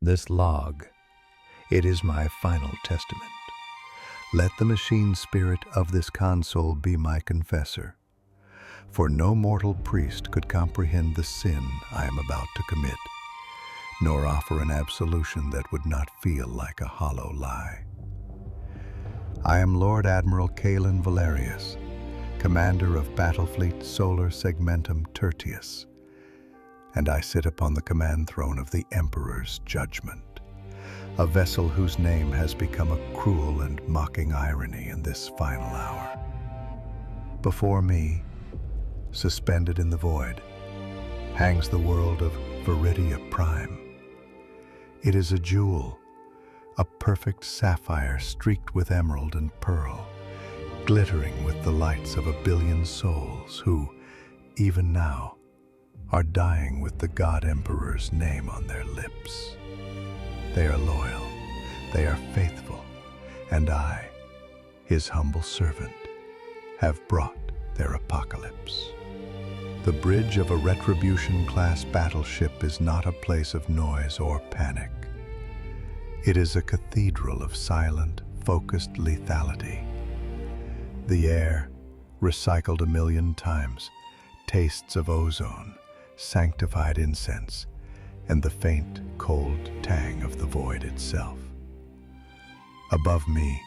This log, it is my final testament. Let the machine spirit of this console be my confessor, for no mortal priest could comprehend the sin I am about to commit, nor offer an absolution that would not feel like a hollow lie. I am Lord Admiral Kaelen Valerius, commander of Battlefleet Solar Segmentum Tertius, and I sit upon the command throne of the Emperor's judgment, a vessel whose name has become a cruel and mocking irony in this final hour. Before me, suspended in the void, hangs the world of Verdia Prime. It is a jewel, a perfect sapphire streaked with emerald and pearl, glittering with the lights of a billion souls who, even now, are dying with the God Emperor's name on their lips. They are loyal, they are faithful, and I, his humble servant, have brought their apocalypse. The bridge of a Retribution-class battleship is not a place of noise or panic. It is a cathedral of silent, focused lethality. The air, recycled 1,000,000 times, tastes of ozone, sanctified incense, and the faint, cold tang of the void itself. Above me,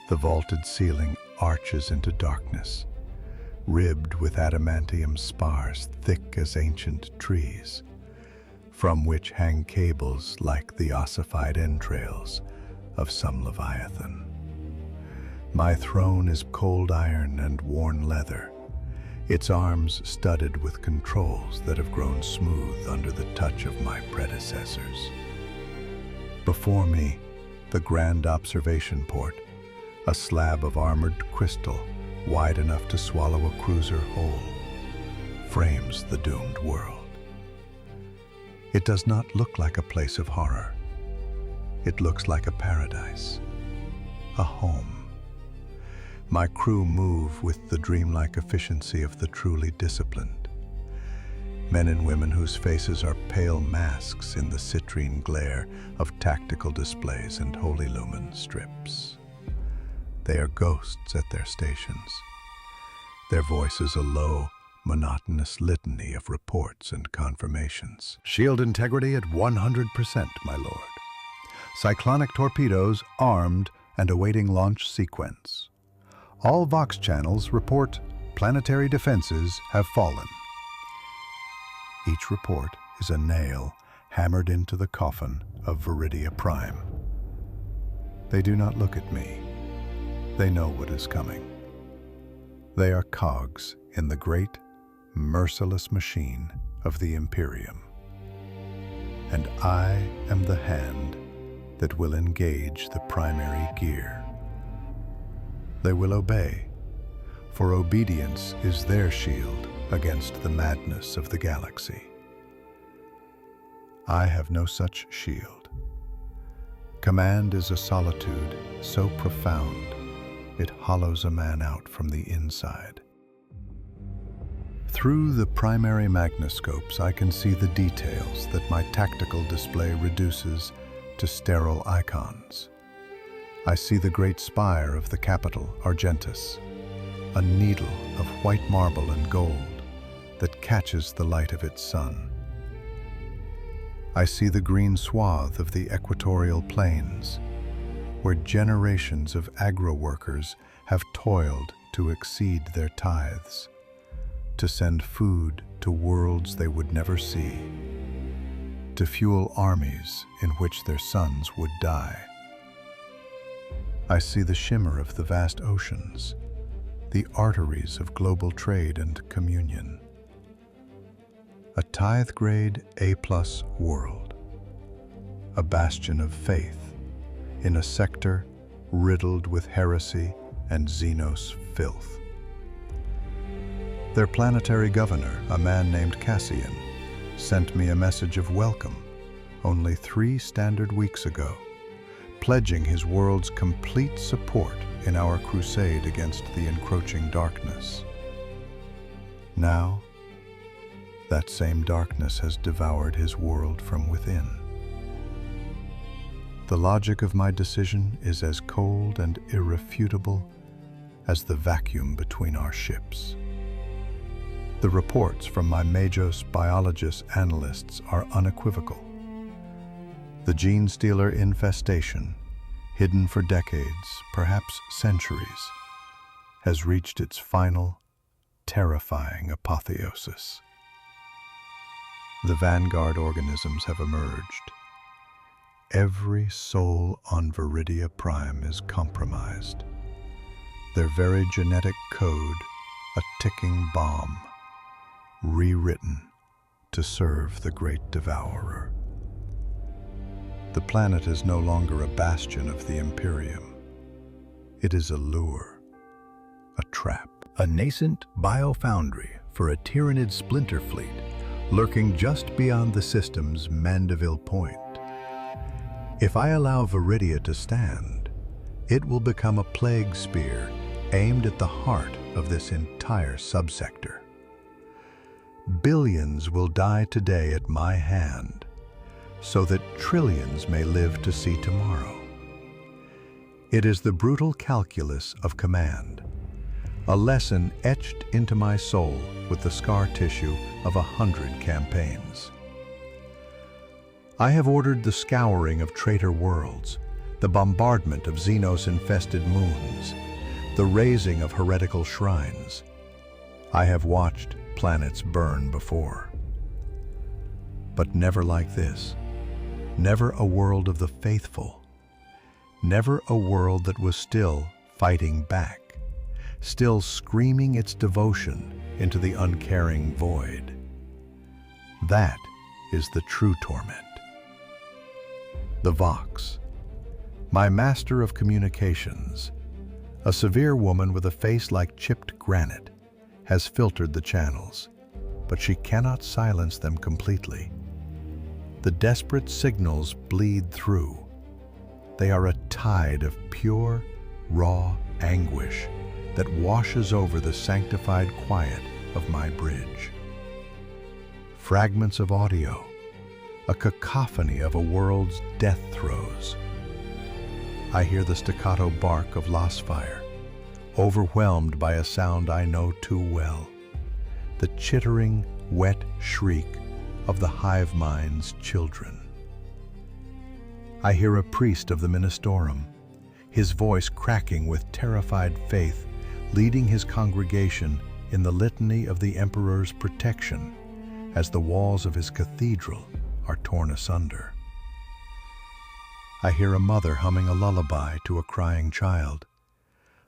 the vaulted ceiling arches into darkness, ribbed with adamantium spars thick as ancient trees, from which hang cables like the ossified entrails of some leviathan. My throne is cold iron and worn leather, its arms studded with controls that have grown smooth under the touch of my predecessors. Before me, the grand observation port, a slab of armored crystal wide enough to swallow a cruiser whole, frames the doomed world. It does not look like a place of horror. It looks like a paradise, a home. My crew move with the dreamlike efficiency of the truly disciplined. Men and women whose faces are pale masks in the citrine glare of tactical displays and holy lumen strips. They are ghosts at their stations, their voices a low, monotonous litany of reports and confirmations. Shield integrity at 100%, my lord. Cyclonic torpedoes armed and awaiting launch sequence. All Vox channels report planetary defenses have fallen. Each report is a nail hammered into the coffin of Verdia Prime. They do not look at me. They know what is coming. They are cogs in the great, merciless machine of the Imperium. And I am the hand that will engage the primary gear. They will obey, for obedience is their shield against the madness of the galaxy. I have no such shield. Command is a solitude so profound it hollows a man out from the inside. Through the primary magnoscopes, I can see the details that my tactical display reduces to sterile icons. I see the great spire of the capital, Argentus, a needle of white marble and gold that catches the light of its sun. I see the green swath of the equatorial plains, where generations of agro-workers have toiled to exceed their tithes, to send food to worlds they would never see, to fuel armies in which their sons would die. I see the shimmer of the vast oceans, the arteries of global trade and communion. A tithe-grade A+ world, a bastion of faith in a sector riddled with heresy and xenos filth. Their planetary governor, a man named Cassian, sent me a message of welcome only 3 standard weeks ago, pledging his world's complete support in our crusade against the encroaching darkness. Now, that same darkness has devoured his world from within. The logic of my decision is as cold and irrefutable as the vacuum between our ships. The reports from my Majos biologist analysts are unequivocal. The gene stealer infestation, hidden for decades, perhaps centuries, has reached its final, terrifying apotheosis. The vanguard organisms have emerged. Every soul on Verdia Prime is compromised. Their very genetic code, a ticking bomb, rewritten to serve the great devourer. The planet is no longer a bastion of the Imperium. It is a lure, a trap, a nascent biofoundry for a Tyrannid splinter fleet lurking just beyond the system's Mandeville Point. If I allow Veridia to stand, it will become a plague spear aimed at the heart of this entire subsector. Billions will die today at my hand, so that trillions may live to see tomorrow. It is the brutal calculus of command, a lesson etched into my soul with the scar tissue of 100 campaigns. I have ordered the scouring of traitor worlds, the bombardment of xenos-infested moons, the razing of heretical shrines. I have watched planets burn before. But never like this. Never a world of the faithful. Never a world that was still fighting back, still screaming its devotion into the uncaring void. That is the true torment. The Vox, my master of communications, a severe woman with a face like chipped granite, has filtered the channels, but she cannot silence them completely. The desperate signals bleed through. They are a tide of pure, raw anguish that washes over the sanctified quiet of my bridge. Fragments of audio, a cacophony of a world's death throes. I hear the staccato bark of lost fire, overwhelmed by a sound I know too well, the chittering, wet shriek of the hive mind's children. I hear a priest of the Ministorum, his voice cracking with terrified faith, leading his congregation in the litany of the Emperor's protection as the walls of his cathedral are torn asunder. I hear a mother humming a lullaby to a crying child,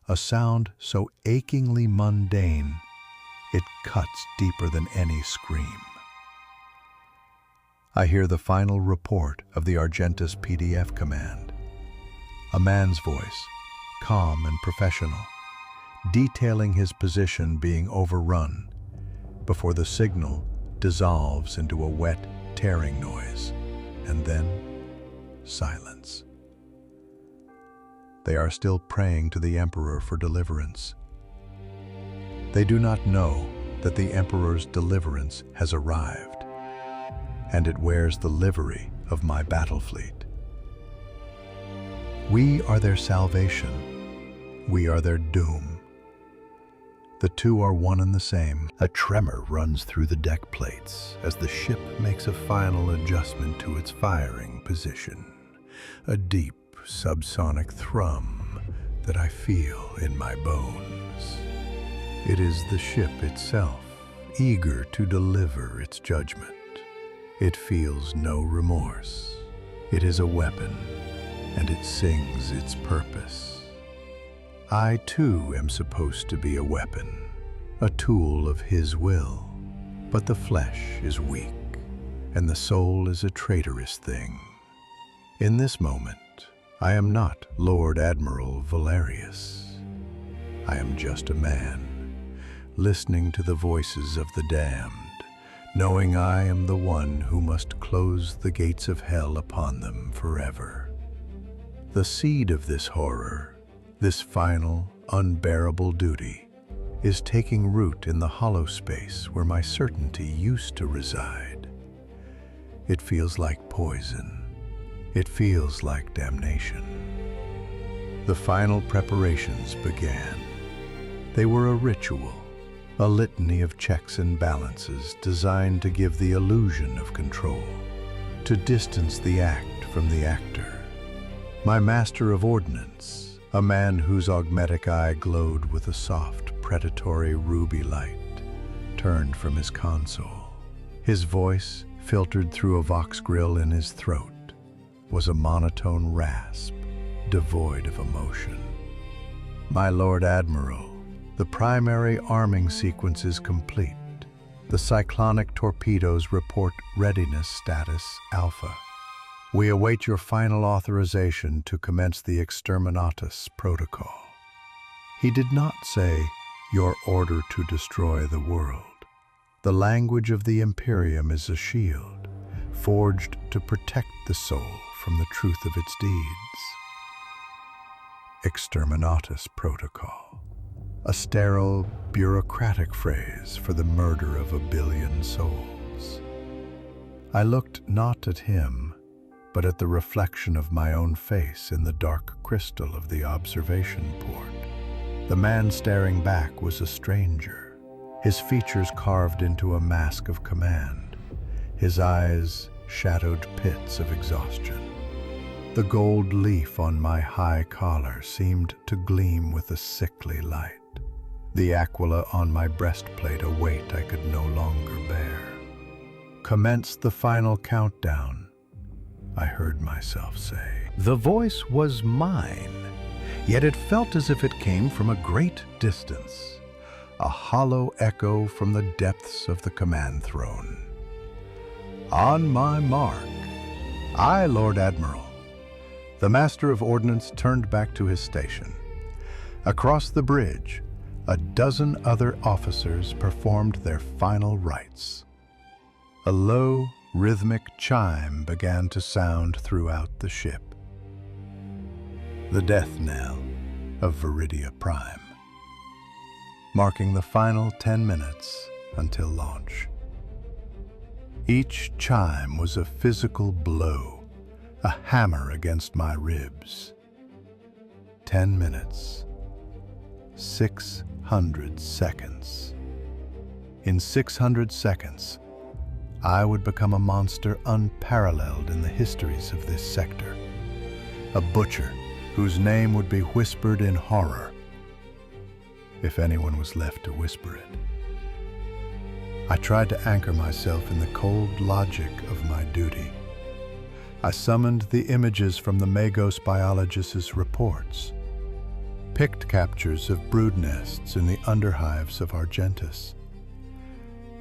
a sound so achingly mundane it cuts deeper than any scream. I hear the final report of the Argentus PDF command, a man's voice, calm and professional, detailing his position being overrun before the signal dissolves into a wet, tearing noise, and then silence. They are still praying to the Emperor for deliverance. They do not know that the Emperor's deliverance has arrived, and it wears the livery of my battle fleet. We are their salvation. We are their doom. The two are one and the same. A tremor runs through the deck plates as the ship makes a final adjustment to its firing position. A deep subsonic thrum that I feel in my bones. It is the ship itself, eager to deliver its judgment. It feels no remorse. It is a weapon, and it sings its purpose. I too am supposed to be a weapon, a tool of his will, but the flesh is weak, and the soul is a traitorous thing. In this moment, I am not Lord Admiral Valerius. I am just a man, listening to the voices of the damned, knowing I am the one who must close the gates of hell upon them forever. The seed of this horror, this final, unbearable duty, is taking root in the hollow space where my certainty used to reside. It feels like poison, It feels like damnation. The final preparations began. They were a ritual, a litany of checks and balances designed to give the illusion of control, to distance the act from the actor. My master of ordnance, a man whose augmetic eye glowed with a soft, predatory ruby light, turned from his console. His voice, filtered through a vox grill in his throat, was a monotone rasp, devoid of emotion. My Lord Admiral, the primary arming sequence is complete. The cyclonic torpedoes report readiness status Alpha. We await your final authorization to commence the Exterminatus protocol. He did not say, your order to destroy the world. The language of the Imperium is a shield, forged to protect the soul from the truth of its deeds. Exterminatus protocol. A sterile, bureaucratic phrase for the murder of a billion souls. I looked not at him, but at the reflection of my own face in the dark crystal of the observation port. The man staring back was a stranger, his features carved into a mask of command, his eyes shadowed pits of exhaustion. The gold leaf on my high collar seemed to gleam with a sickly light. The aquila on my breastplate a weight I could no longer bear. Commence the final countdown, I heard myself say. The voice was mine, yet it felt as if it came from a great distance, a hollow echo from the depths of the command throne. On my mark, I, Lord Admiral. The Master of Ordnance turned back to his station. Across the bridge, a dozen other officers performed their final rites. A low, rhythmic chime began to sound throughout the ship. The death knell of Verdia Prime, marking the final 10 minutes until launch. Each chime was a physical blow, a hammer against my ribs. 10 minutes. 600 seconds. In 600 seconds, I would become a monster unparalleled in the histories of this sector. A butcher whose name would be whispered in horror, if anyone was left to whisper it. I tried to anchor myself in the cold logic of my duty. I summoned the images from the Magos biologist's reports, picked captures of brood nests in the underhives of Argentus,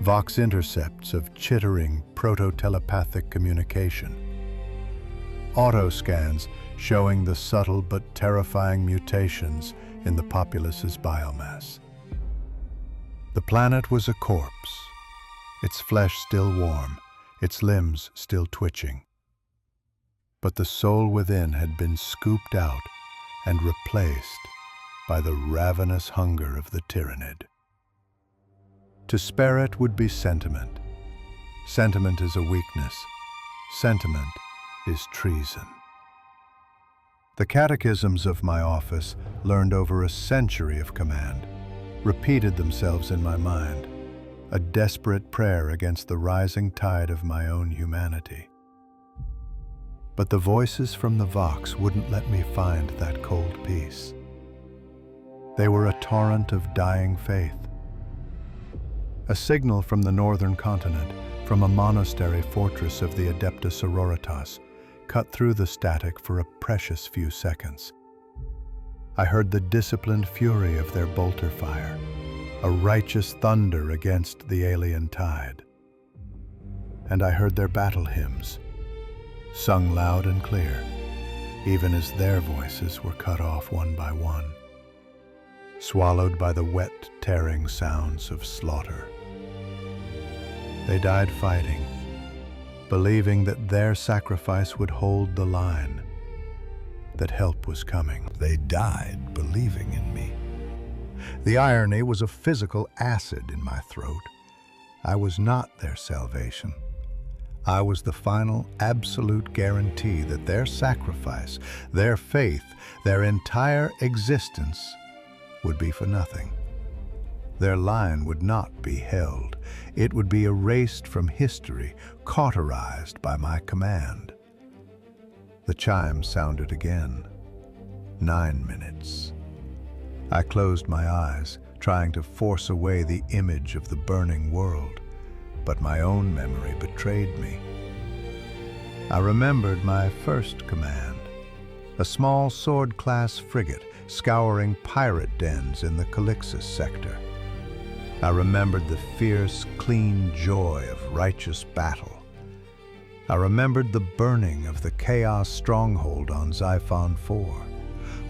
vox intercepts of chittering proto-telepathic communication, autoscans showing the subtle but terrifying mutations in the populace's biomass. The planet was a corpse, its flesh still warm, its limbs still twitching. But the soul within had been scooped out and replaced by the ravenous hunger of the tyrannid. To spare it would be sentiment. Sentiment is a weakness. Sentiment is treason. The catechisms of my office, learned over a century of command, repeated themselves in my mind, a desperate prayer against the rising tide of my own humanity. But the voices from the Vox wouldn't let me find that cold peace. They were a torrent of dying faith. A signal from the northern continent, from a monastery fortress of the Adepta Sororitas, cut through the static for a precious few seconds. I heard the disciplined fury of their bolter fire, a righteous thunder against the alien tide. And I heard their battle hymns, sung loud and clear, even as their voices were cut off one by one, swallowed by the wet, tearing sounds of slaughter. They died fighting, believing that their sacrifice would hold the line, that help was coming. They died believing in me. The irony was a physical acid in my throat. I was not their salvation. I was the final, absolute guarantee that their sacrifice, their faith, their entire existence would be for nothing. Their line would not be held. It would be erased from history, cauterized by my command. The chime sounded again. 9 minutes. I closed my eyes, trying to force away the image of the burning world, but my own memory betrayed me. I remembered my first command, a small sword-class frigate scouring pirate dens in the Calixus sector. I remembered the fierce, clean joy of righteous battle. I remembered the burning of the Chaos stronghold on Xiphon 4,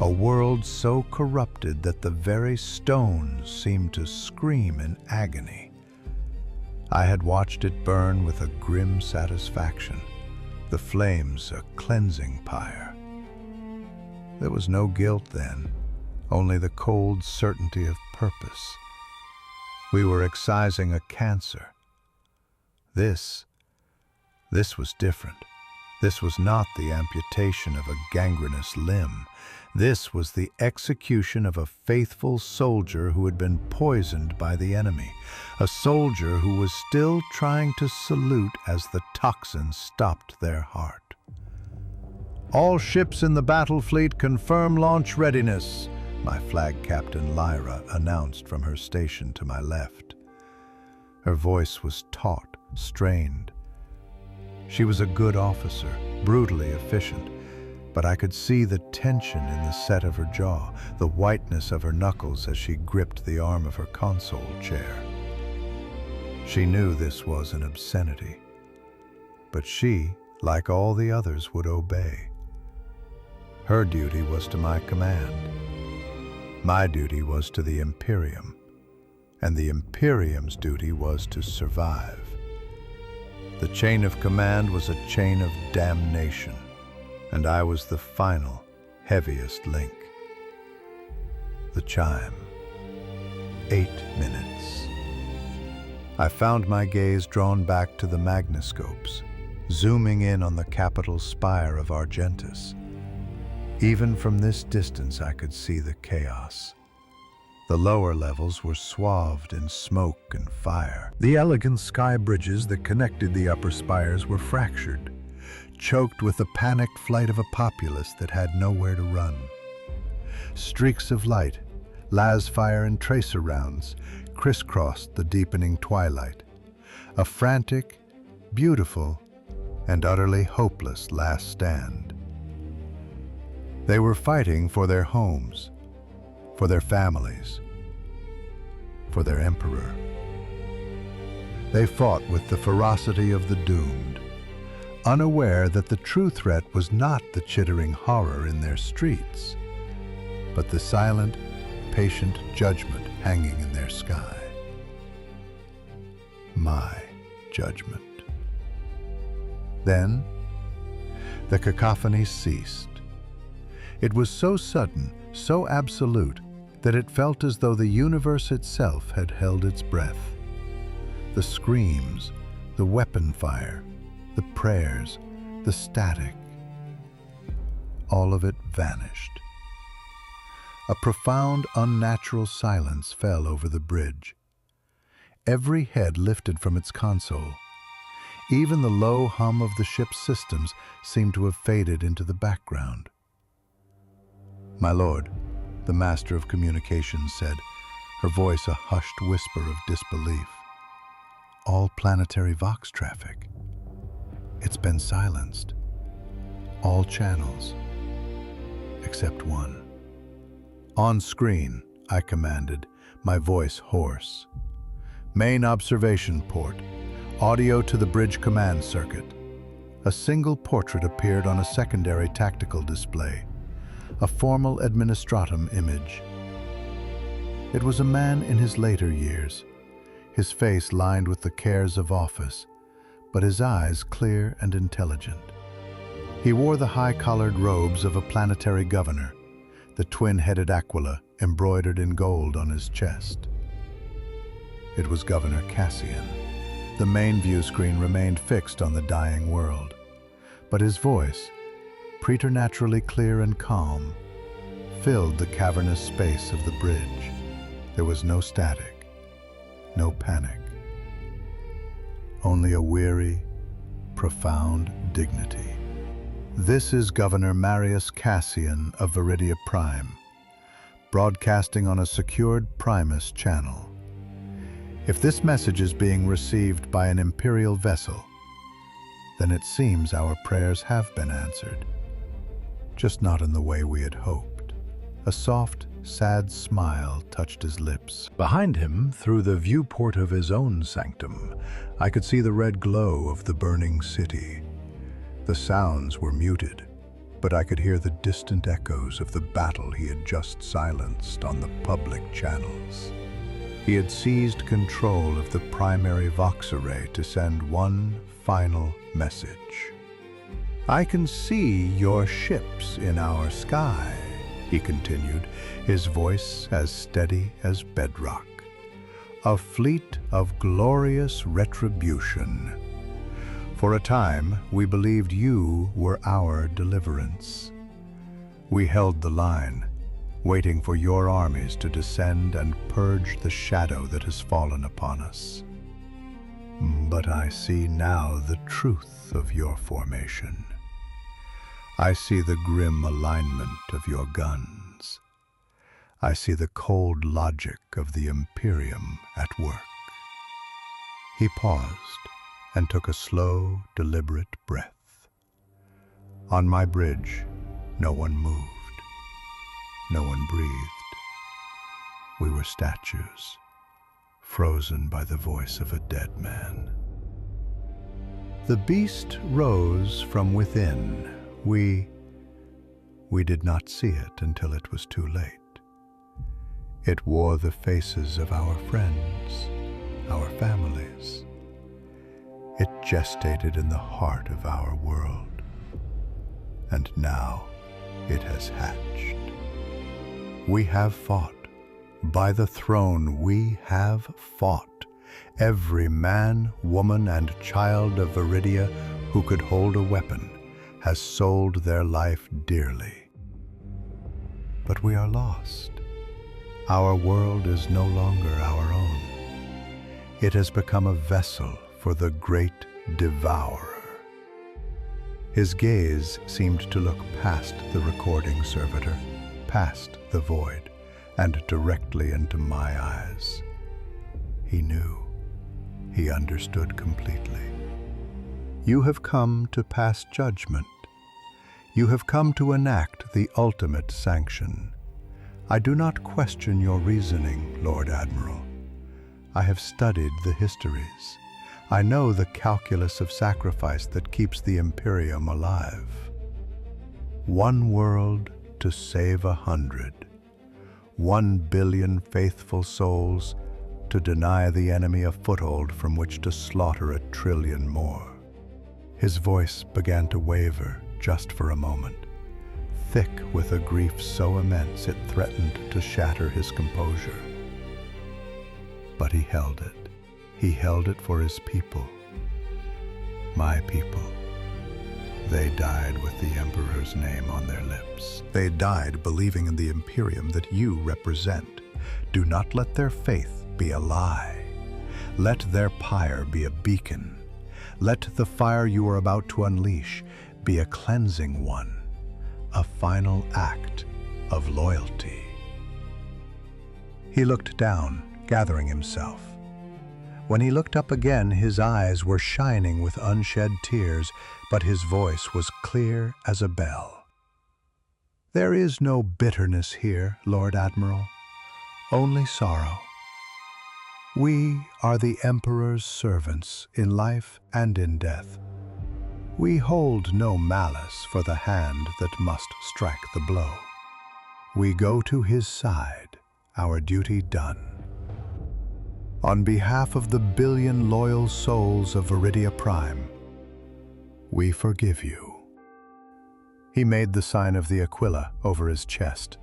a world so corrupted that the very stones seemed to scream in agony. I had watched it burn with a grim satisfaction, the flames a cleansing pyre. There was no guilt then, only the cold certainty of purpose. We were excising a cancer. This was different. This was not the amputation of a gangrenous limb. This was the execution of a faithful soldier who had been poisoned by the enemy, a soldier who was still trying to salute as the toxin stopped their heart. "All ships in the battle fleet confirm launch readiness," my flag captain Lyra announced from her station to my left. Her voice was taut, strained. She was a good officer, brutally efficient, but I could see the tension in the set of her jaw, the whiteness of her knuckles as she gripped the arm of her console chair. She knew this was an obscenity, but she, like all the others, would obey. Her duty was to my command. My duty was to the Imperium, and the Imperium's duty was to survive. The chain of command was a chain of damnation, and I was the final, heaviest link. The chime. 8 minutes. I found my gaze drawn back to the magnoscopes, zooming in on the capital spire of Argentus. Even from this distance I could see the chaos. The lower levels were swathed in smoke and fire. The elegant sky bridges that connected the upper spires were fractured, choked with the panicked flight of a populace that had nowhere to run. Streaks of light, las fire and tracer rounds crisscrossed the deepening twilight. A frantic, beautiful, and utterly hopeless last stand. They were fighting for their homes, for their families, for their emperor. They fought with the ferocity of the doomed, unaware that the true threat was not the chittering horror in their streets, but the silent, patient judgment hanging in their sky. My judgment. Then, the cacophony ceased. It was so sudden, so absolute, that it felt as though the universe itself had held its breath. The screams, the weapon fire, the prayers, the static, all of it vanished. A profound, unnatural silence fell over the bridge. Every head lifted from its console. Even the low hum of the ship's systems seemed to have faded into the background. "My lord," the master of communications said, her voice a hushed whisper of disbelief. "All planetary Vox traffic. It's been silenced. All channels, except one." "On screen," I commanded, my voice hoarse. "Main observation port. Audio to the bridge command circuit." A single portrait appeared on a secondary tactical display, a formal administratum image. It was a man in his later years, his face lined with the cares of office, but his eyes clear and intelligent. He wore the high-collared robes of a planetary governor, the twin-headed aquila embroidered in gold on his chest. It was Governor Cassian, The main view screen remained fixed on the dying world, but his voice, preternaturally clear and calm, filled the cavernous space of the bridge. There was no static, no panic, only a weary, profound dignity. This is Governor Marius Cassian of Verdia Prime, broadcasting on a secured Primus channel. If this message is being received by an Imperial vessel, then it seems our prayers have been answered, just not in the way we had hoped. A soft, sad smile touched his lips. Behind him, through the viewport of his own sanctum, I could see the red glow of the burning city. The sounds were muted, but I could hear the distant echoes of the battle he had just silenced on the public channels. He had seized control of the primary Vox array to send one final message. "I can see your ships in our sky," he continued, his voice as steady as bedrock. "A fleet of glorious retribution. For a time, we believed you were our deliverance. We held the line, waiting for your armies to descend and purge the shadow that has fallen upon us. But I see now the truth of your formation. I see the grim alignment of your guns. I see the cold logic of the Imperium at work." He paused and took a slow, deliberate breath. On my bridge, no one moved. No one breathed. We were statues, frozen by the voice of a dead man. The beast rose from within. We did not see it until it was too late. It wore the faces of our friends, our families. It gestated in the heart of our world. And now it has hatched. We have fought. By the throne we have fought. Every man, woman, and child of Verdia who could hold a weapon has sold their life dearly. But we are lost. Our world is no longer our own. It has become a vessel for the great devourer. His gaze seemed to look past the recording servitor, past the void, and directly into my eyes. He knew. He understood completely. You have come to pass judgment. You have come to enact the ultimate sanction. I do not question your reasoning, Lord Admiral. I have studied the histories. I know the calculus of sacrifice that keeps the Imperium alive. One world to save 100. 1 billion faithful souls to deny the enemy a foothold from which to slaughter 1 trillion more. His voice began to waver just for a moment, thick with a grief so immense it threatened to shatter his composure. But he held it. He held it for his people. My people. They died with the Emperor's name on their lips. They died believing in the Imperium that you represent. Do not let their faith be a lie. Let their pyre be a beacon. Let the fire you are about to unleash be a cleansing one, a final act of loyalty. He looked down, gathering himself. When he looked up again, his eyes were shining with unshed tears, but his voice was clear as a bell. There is no bitterness here, Lord Admiral, only sorrow. We are the Emperor's servants in life and in death. We hold no malice for the hand that must strike the blow. We go to his side, our duty done. On behalf of the 1 billion loyal souls of Verdia Prime, we forgive you. He made the sign of the Aquila over his chest.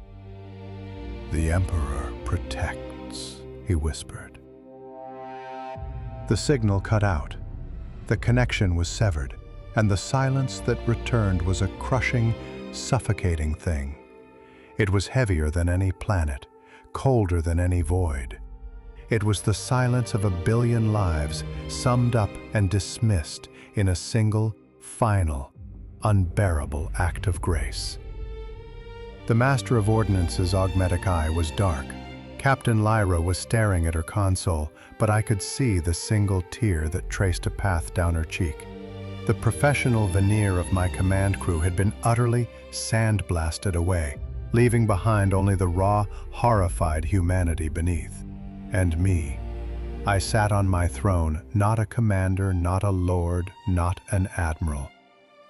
The Emperor protects, he whispered. The signal cut out. The connection was severed, and the silence that returned was a crushing, suffocating thing. It was heavier than any planet, colder than any void. It was the silence of 1 billion lives summed up and dismissed in a single, final, unbearable act of grace. The Master of Ordnance's augmetic eye was dark. Captain Lyra was staring at her console, but I could see the single tear that traced a path down her cheek. The professional veneer of my command crew had been utterly sandblasted away, leaving behind only the raw, horrified humanity beneath. And me. I sat on my throne, not a commander, not a lord, not an admiral.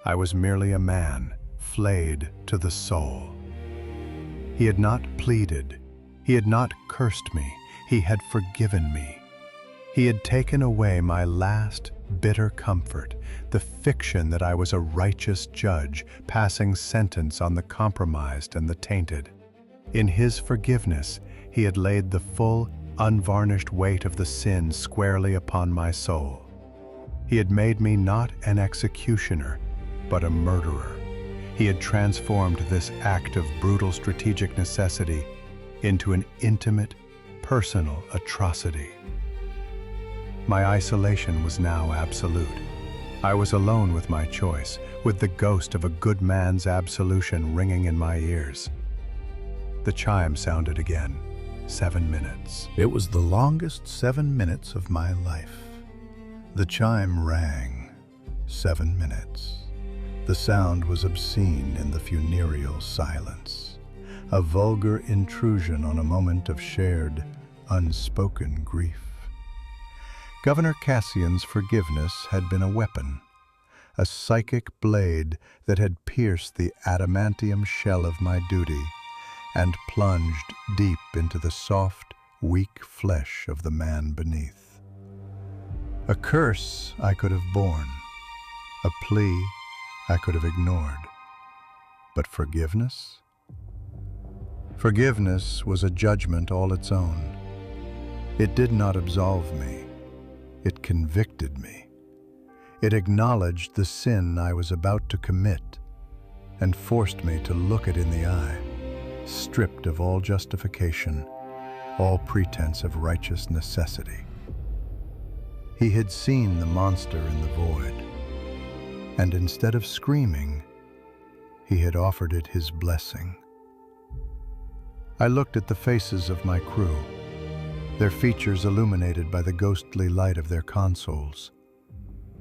I was merely a man, flayed to the soul. He had not pleaded. He had not cursed me. He had forgiven me. He had taken away my last bitter comfort, the fiction that I was a righteous judge, passing sentence on the compromised and the tainted. In his forgiveness, he had laid the full, unvarnished weight of the sin squarely upon my soul. He had made me not an executioner, but a murderer. He had transformed this act of brutal strategic necessity into an intimate, personal atrocity. My isolation was now absolute. I was alone with my choice, with the ghost of a good man's absolution ringing in my ears. The chime sounded again. 7 minutes. It was the longest 7 minutes of my life. The chime rang. 7 minutes. The sound was obscene in the funereal silence, a vulgar intrusion on a moment of shared, unspoken grief. Governor Cassian's forgiveness had been a weapon, a psychic blade that had pierced the adamantium shell of my duty and plunged deep into the soft, weak flesh of the man beneath. A curse I could have borne, a plea I could have ignored. But forgiveness? Forgiveness was a judgment all its own. It did not absolve me. It convicted me. It acknowledged the sin I was about to commit and forced me to look it in the eye, stripped of all justification, all pretense of righteous necessity. He had seen the monster in the void, and instead of screaming, he had offered it his blessing. I looked at the faces of my crew, their features illuminated by the ghostly light of their consoles.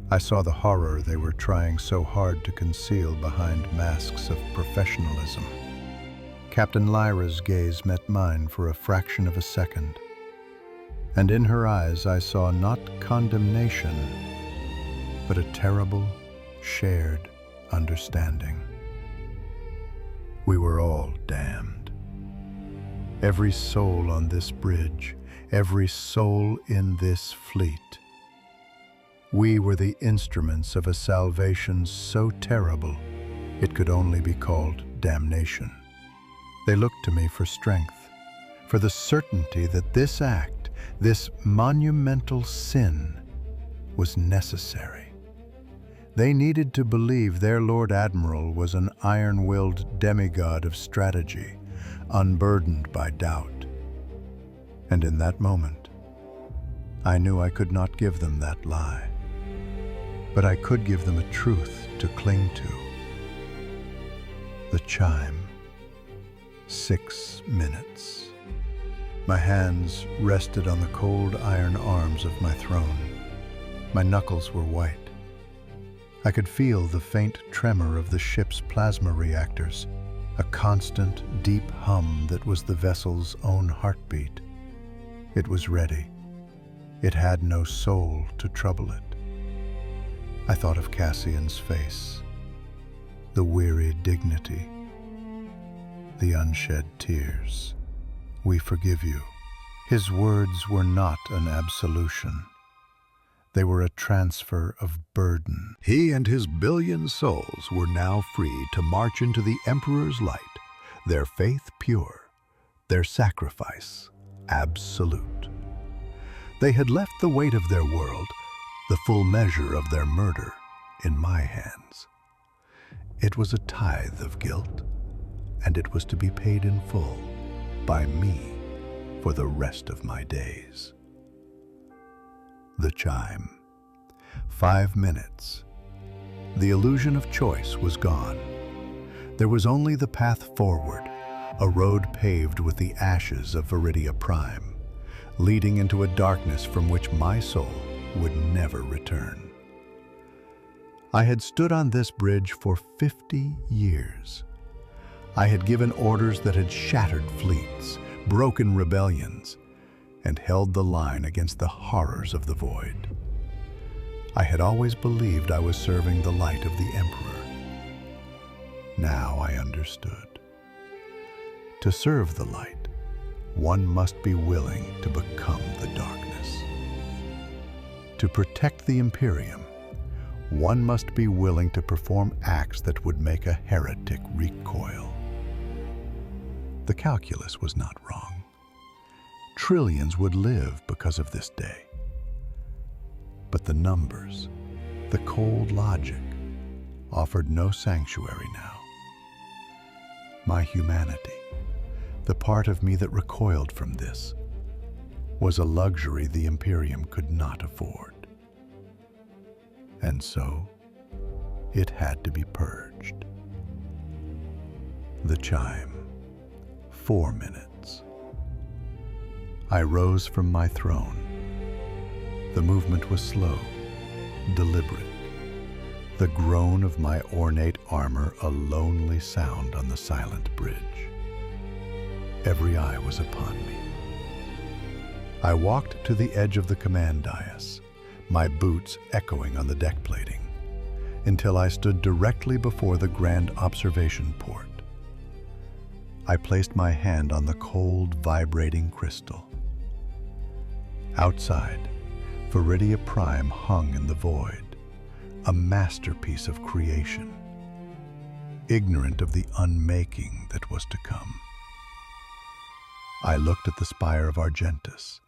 I saw the horror they were trying so hard to conceal behind masks of professionalism. Captain Lyra's gaze met mine for a fraction of a second, and in her eyes I saw not condemnation, but a terrible, shared understanding. We were all damned. Every soul on this bridge, every soul in this fleet. We were the instruments of a salvation so terrible it could only be called damnation. They looked to me for strength, for the certainty that this act, this monumental sin, was necessary. They needed to believe their Lord Admiral was an iron-willed demigod of strategy, unburdened by doubt. And in that moment, I knew I could not give them that lie, but I could give them a truth to cling to. The chime. 6 minutes. My hands rested on the cold iron arms of my throne. My knuckles were white. I could feel the faint tremor of the ship's plasma reactors, a constant, deep hum that was the vessel's own heartbeat. It was ready. It had no soul to trouble it. I thought of Cassian's face, the weary dignity, the unshed tears. We forgive you. His words were not an absolution. They were a transfer of burden. He and his billion souls were now free to march into the Emperor's light, their faith pure, their sacrifice absolute. They had left the weight of their world, the full measure of their murder, in my hands. It was a tithe of guilt, and it was to be paid in full by me for the rest of my days. The chime. 5 minutes. The illusion of choice was gone. There was only the path forward, a road paved with the ashes of Verdia Prime, leading into a darkness from which my soul would never return. I had stood on this bridge for 50 years. I had given orders that had shattered fleets, broken rebellions, and held the line against the horrors of the void. I had always believed I was serving the light of the Emperor. Now I understood. To serve the light, one must be willing to become the darkness. To protect the Imperium, one must be willing to perform acts that would make a heretic recoil. The calculus was not wrong. Trillions would live because of this day. But the numbers, the cold logic, offered no sanctuary now. My humanity, the part of me that recoiled from this, was a luxury the Imperium could not afford. And so, it had to be purged. The chime. 4 minutes. I rose from my throne. The movement was slow, deliberate. The groan of my ornate armor a lonely sound on the silent bridge. Every eye was upon me. I walked to the edge of the command dais, my boots echoing on the deck plating, until I stood directly before the grand observation port. I placed my hand on the cold, vibrating crystal. Outside, Verdia Prime hung in the void, a masterpiece of creation, ignorant of the unmaking that was to come. I looked at the spire of Argentus,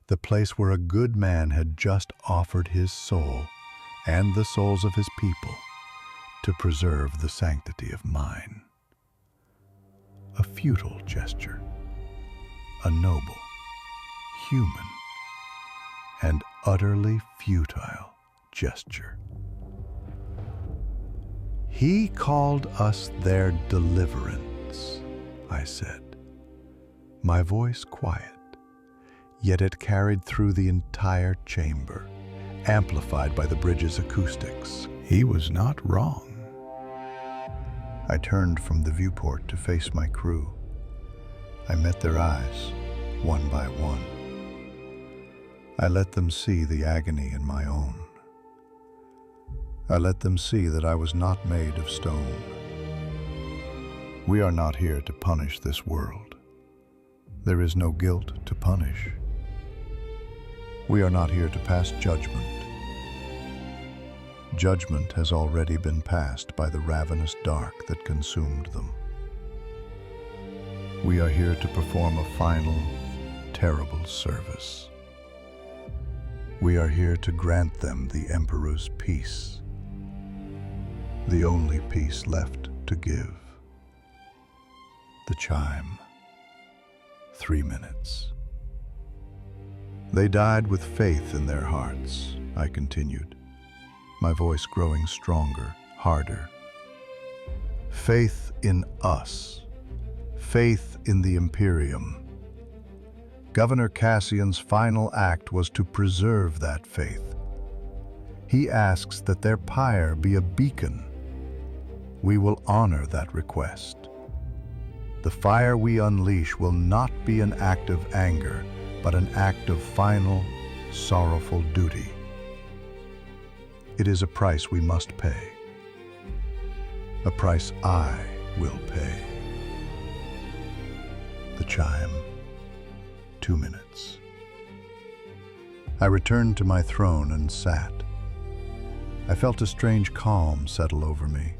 the place where a good man had just offered his soul and the souls of his people to preserve the sanctity of mine. A futile gesture, a noble, human, and utterly futile gesture. He called us their deliverance, I said, my voice quiet, yet it carried through the entire chamber, amplified by the bridge's acoustics. He was not wrong. I turned from the viewport to face my crew. I met their eyes, one by one. I let them see the agony in my own. I let them see that I was not made of stone. We are not here to punish this world. There is no guilt to punish. We are not here to pass judgment. Judgment has already been passed by the ravenous dark that consumed them. We are here to perform a final, terrible service. We are here to grant them the Emperor's peace, the only peace left to give. The chime. 3 minutes. They died with faith in their hearts, I continued, my voice growing stronger, harder. Faith in us. Faith in the Imperium. Governor Cassian's final act was to preserve that faith. He asks that their pyre be a beacon. We will honor that request. The fire we unleash will not be an act of anger, but an act of final, sorrowful duty. It is a price we must pay. A price I will pay. The chime. 2 minutes. I returned to my throne and sat. I felt a strange calm settle over me.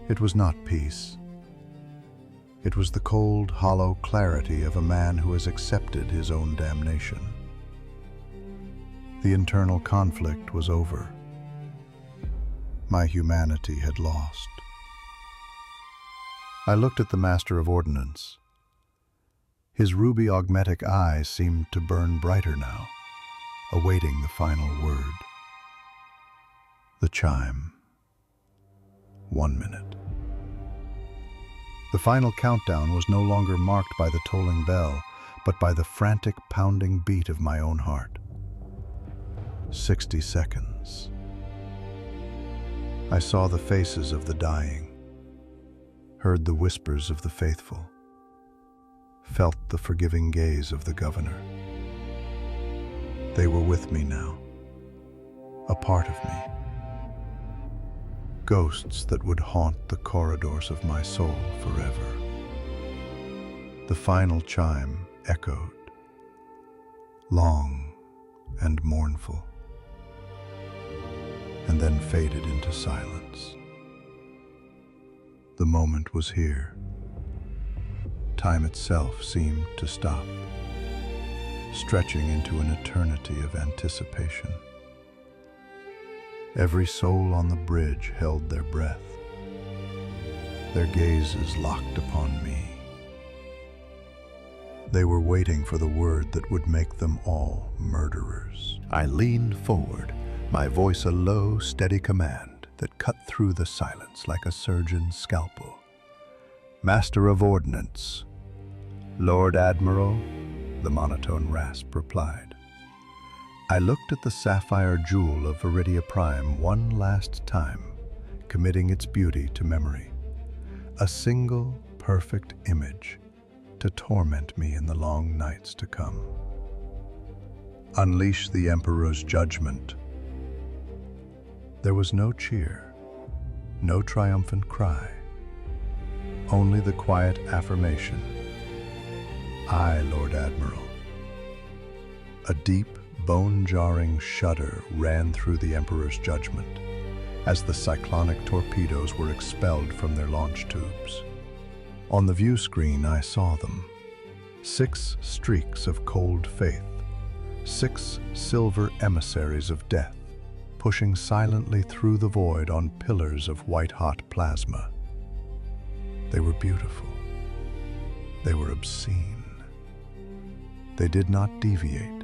It was not peace. It was the cold, hollow clarity of a man who has accepted his own damnation. The internal conflict was over. My humanity had lost. I looked at the Master of Ordnance. His ruby augmetic eyes seemed to burn brighter now, awaiting the final word. The chime. 1 minute. The final countdown was no longer marked by the tolling bell, but by the frantic pounding beat of my own heart. 60 seconds. I saw the faces of the dying, heard the whispers of the faithful, felt the forgiving gaze of the governor. They were with me now, a part of me. Ghosts that would haunt the corridors of my soul forever. The final chime echoed, long and mournful, and then faded into silence. The moment was here. Time itself seemed to stop, stretching into an eternity of anticipation. Every soul on the bridge held their breath, their gazes locked upon me. They were waiting for the word that would make them all murderers. I leaned forward, my voice a low, steady command that cut through the silence like a surgeon's scalpel. Master of Ordnance, Lord Admiral, the monotone rasp replied. I looked at the sapphire jewel of Verdia Prime one last time, committing its beauty to memory. A single, perfect image to torment me in the long nights to come. Unleash the Emperor's judgment. There was no cheer, no triumphant cry, only the quiet affirmation. I, Lord Admiral. A deep, bone-jarring shudder ran through the Emperor's judgment as the cyclonic torpedoes were expelled from their launch tubes. On the view screen I saw them, 6 streaks of cold faith, 6 silver emissaries of death, pushing silently through the void on pillars of white-hot plasma. They were beautiful. They were obscene. They did not deviate.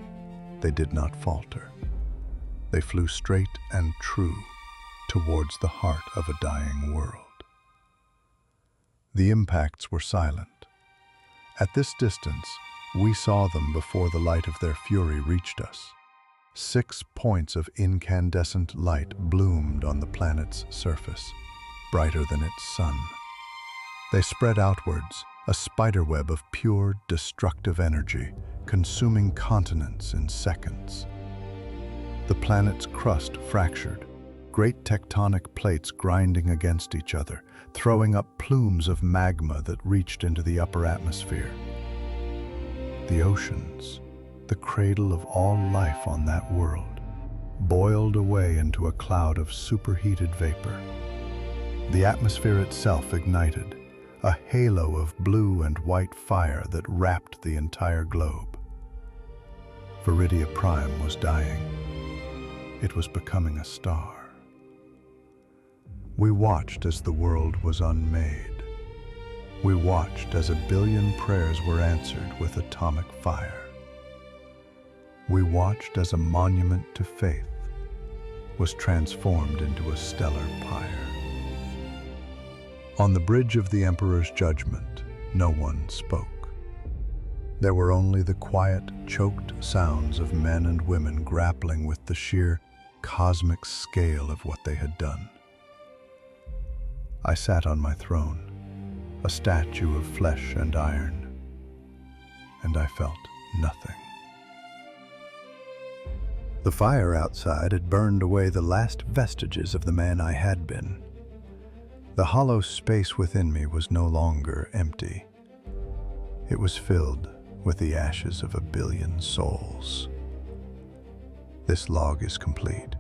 They did not falter. They flew straight and true towards the heart of a dying world. The impacts were silent. At this distance, we saw them before the light of their fury reached us. 6 points of incandescent light bloomed on the planet's surface, brighter than its sun. They spread outwards, a spiderweb of pure, destructive energy, consuming continents in seconds. The planet's crust fractured, great tectonic plates grinding against each other, throwing up plumes of magma that reached into the upper atmosphere. The oceans, the cradle of all life on that world, boiled away into a cloud of superheated vapor. The atmosphere itself ignited, a halo of blue and white fire that wrapped the entire globe. Verdia Prime was dying. It was becoming a star. We watched as the world was unmade. We watched as 1 billion prayers were answered with atomic fire. We watched as a monument to faith was transformed into a stellar pyre. On the bridge of the Emperor's judgment, no one spoke. There were only the quiet, choked sounds of men and women grappling with the sheer cosmic scale of what they had done. I sat on my throne, a statue of flesh and iron, and I felt nothing. The fire outside had burned away the last vestiges of the man I had been. The hollow space within me was no longer empty. It was filled with the ashes of 1 billion souls. This log is complete.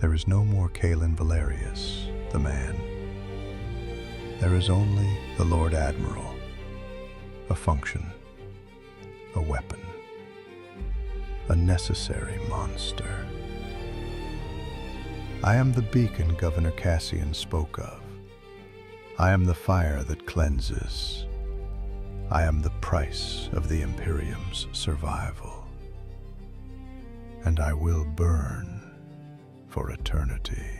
There is no more Kaelen Valerius, the man. There is only the Lord Admiral, a function, a weapon, a necessary monster. I am the beacon Governor Cassian spoke of. I am the fire that cleanses. I am the price of the Imperium's survival. And I will burn for eternity.